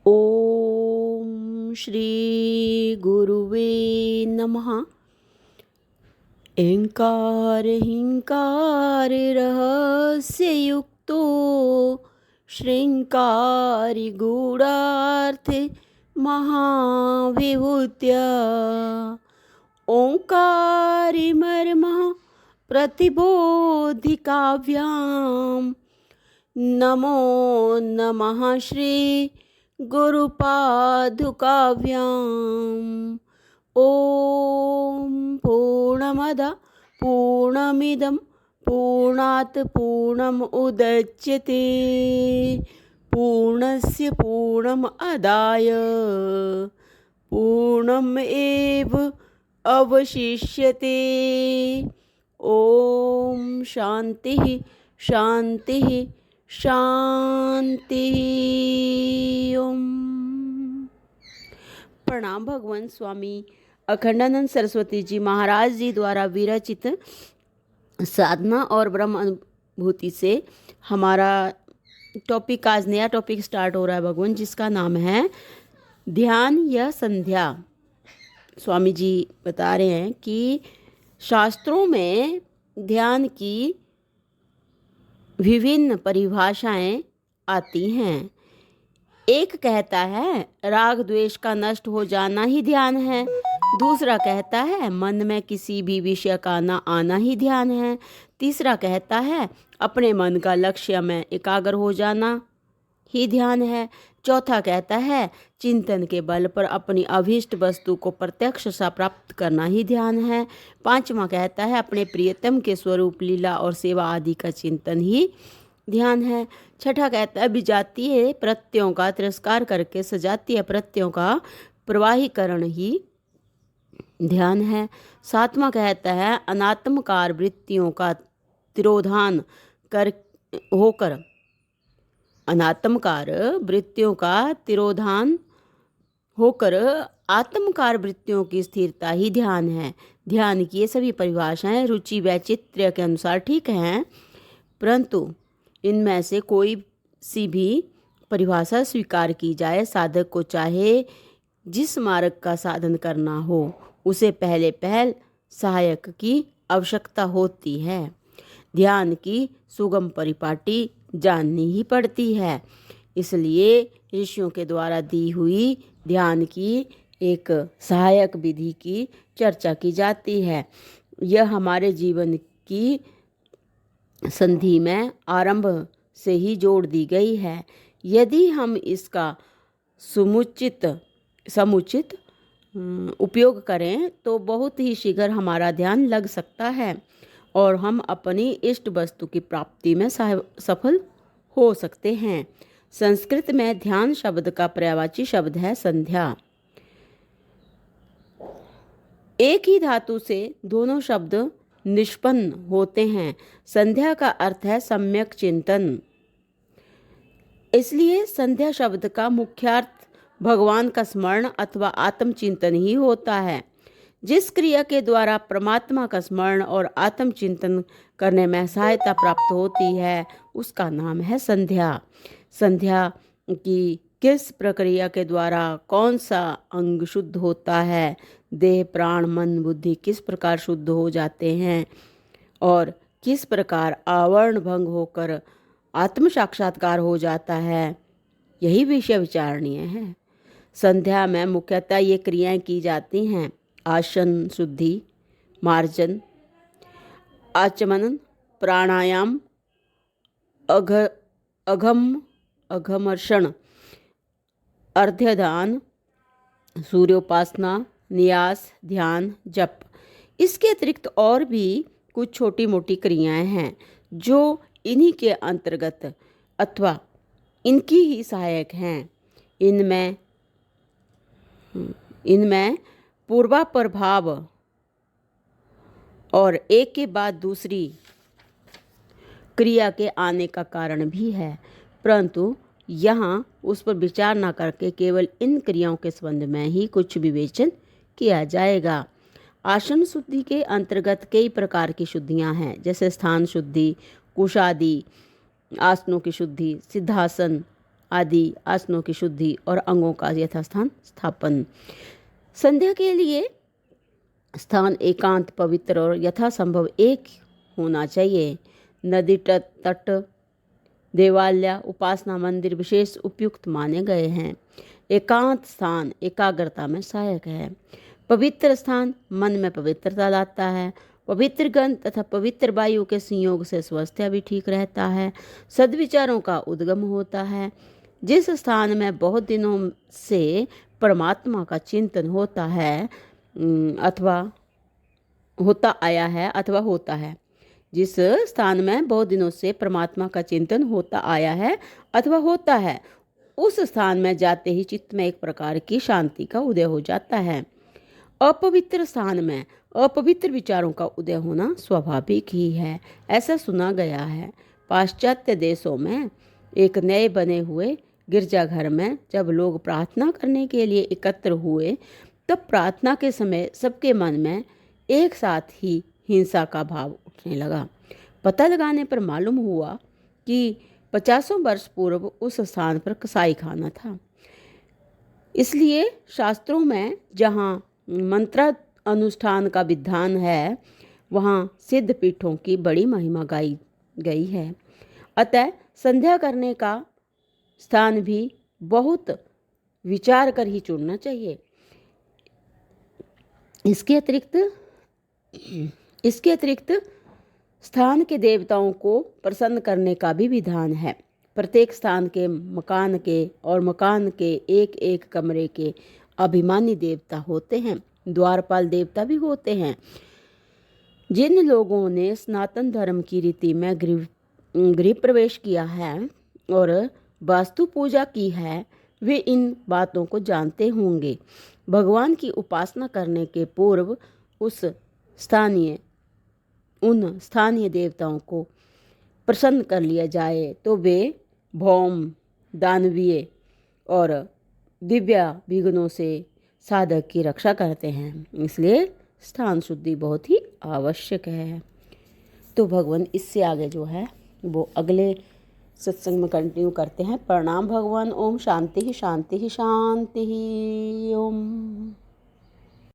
ओम श्री गुरुवे नमः। एंकार हिंकार रहस्य युक्तो श्रृंकारी गूढ़ार्थ महाविभूत्या ओंकारी मर्मः प्रतिबोधि काव्याम। नमो नमः श्री गुरुपादुकाभ्याम्। ओम पूर्णमद पूर्णमिदं पूर्णात् पूर्णम् उदच्यते पूर्णस्य पूर्णमादाय पूर्णमेव अवशिष्यते। ओम शांति शांति शांति। ओम। प्रणाम। भगवान स्वामी अखंडानंद सरस्वती जी महाराज जी द्वारा विरचित साधना और ब्रह्म अनुभूति से हमारा टॉपिक, आज नया टॉपिक स्टार्ट हो रहा है भगवान, जिसका नाम है ध्यान या संध्या। स्वामी जी बता रहे हैं कि शास्त्रों में ध्यान की विभिन्न परिभाषाएं आती हैं। एक कहता है राग द्वेष का नष्ट हो जाना ही ध्यान है। दूसरा कहता है मन में किसी भी विषय का न आना ही ध्यान है। तीसरा कहता है अपने मन का लक्ष्य में एकाग्र हो जाना ही ध्यान है। चौथा कहता है चिंतन के बल पर अपनी अभीष्ट वस्तु को प्रत्यक्ष सा प्राप्त करना ही ध्यान है। पांचवा कहता है अपने प्रियतम के स्वरूप, लीला और सेवा आदि का चिंतन ही ध्यान है। छठा कहता है विजातीय प्रत्ययों का तिरस्कार करके सजातीय प्रत्ययों का प्रवाहीकरण ही ध्यान है। सातवां कहता है अनात्मकार वृत्तियों का तिरोधान कर होकर अनात्मकार वृत्तियों का तिरोधान होकर आत्मकार वृत्तियों की स्थिरता ही ध्यान है। ध्यान की ये सभी परिभाषाएं रुचि वैचित्र्य के अनुसार ठीक हैं, परंतु इनमें से कोई सी भी परिभाषा स्वीकार की जाए, साधक को चाहे जिस मार्ग का साधन करना हो उसे पहल सहायक की आवश्यकता होती है। ध्यान की सुगम परिपाटी जाननी ही पड़ती है। इसलिए ऋषियों के द्वारा दी हुई ध्यान की एक सहायक विधि की चर्चा की जाती है। यह हमारे जीवन की संधि में आरंभ से ही जोड़ दी गई है। यदि हम इसका समुचित उपयोग करें तो बहुत ही शीघ्र हमारा ध्यान लग सकता है और हम अपनी इष्ट वस्तु की प्राप्ति में सफल हो सकते हैं। संस्कृत में ध्यान शब्द का पर्यायवाची शब्द है संध्या। एक ही धातु से दोनों शब्द निष्पन्न होते हैं। संध्या का अर्थ है सम्यक चिंतन। इसलिए संध्या शब्द का मुख्यार्थ भगवान का स्मरण अथवा आत्मचिंतन ही होता है। जिस क्रिया के द्वारा परमात्मा का स्मरण और आत्मचिंतन करने में सहायता प्राप्त होती है उसका नाम है संध्या। संध्या की किस प्रक्रिया के द्वारा कौन सा अंग शुद्ध होता है, देह प्राण मन बुद्धि किस प्रकार शुद्ध हो जाते हैं और किस प्रकार आवरण भंग होकर आत्म साक्षात्कार हो जाता है, यही विषय विचारणीय है। संध्या में मुख्यतः ये क्रियाएं की जाती हैं: आसन शुद्धि, मार्जन, आचमन, प्राणायाम, अघमर्षण, अर्घ्यदान, सूर्योपासना, न्यास, ध्यान, जप। इसके अतिरिक्त और भी कुछ छोटी मोटी क्रियाएं हैं जो इन्हीं के अंतर्गत अथवा इनकी ही सहायक हैं। इनमें पूर्वापर भाव और एक के बाद दूसरी क्रिया के आने का कारण भी है, परंतु यहाँ उस पर विचार न करके केवल इन क्रियाओं के संबंध में ही कुछ विवेचन किया जाएगा। आसन शुद्धि के अंतर्गत कई प्रकार की शुद्धियाँ हैं, जैसे स्थान शुद्धि, कुशादि आसनों की शुद्धि, सिद्धासन आदि आसनों की शुद्धि और अंगों का यथास्थान स्थापन। संध्या के लिए स्थान एकांत, पवित्र और यथासंभव एक होना चाहिए। नदी तट, देवालय, उपासना मंदिर विशेष उपयुक्त माने गए हैं। एकांत स्थान एकाग्रता में सहायक है। पवित्र स्थान मन में पवित्रता लाता है। पवित्र गंध तथा पवित्र वायु के संयोग से स्वास्थ्य भी ठीक रहता है। सद्विचारों का उद्गम होता है। जिस स्थान में बहुत दिनों से परमात्मा का चिंतन होता है अथवा होता आया है अथवा होता है, जिस स्थान में बहुत दिनों से परमात्मा का चिंतन होता आया है अथवा होता है, उस स्थान में जाते ही चित्त में एक प्रकार की शांति का उदय हो जाता है। अपवित्र स्थान में अपवित्र विचारों का उदय होना स्वाभाविक ही है, ऐसा सुना गया है। पाश्चात्य देशों में एक नए बने हुए गिरजाघर में जब लोग प्रार्थना करने के लिए एकत्र हुए, तब प्रार्थना के समय सबके मन में एक साथ ही हिंसा का भाव उठने लगा। पता लगाने पर मालूम हुआ कि 50 वर्ष पूर्व उस स्थान पर कसाई खाना था। इसलिए शास्त्रों में जहाँ मंत्र अनुष्ठान का विधान है, वहाँ सिद्ध पीठों की बड़ी महिमा गाई गई है। अतः संध्या करने का स्थान भी बहुत विचार कर ही चुनना चाहिए। इसके अतिरिक्त स्थान के देवताओं को प्रसन्न करने का भी विधान है। प्रत्येक स्थान के मकान के एक एक कमरे के अभिमानी देवता होते हैं। द्वारपाल देवता भी होते हैं। जिन लोगों ने सनातन धर्म की रीति में गृह प्रवेश किया है और वास्तु पूजा की है, वे इन बातों को जानते होंगे। भगवान की उपासना करने के पूर्व उन स्थानीय देवताओं को प्रसन्न कर लिया जाए तो वे भौम, दानवीय और दिव्य विघ्नों से साधक की रक्षा करते हैं। इसलिए स्थान शुद्धि बहुत ही आवश्यक है। तो भगवान इससे आगे जो है वो अगले सत्संग में कंटिन्यू करते हैं। प्रणाम भगवान। ओम शांति ही शांति ही शांति ही। ओम।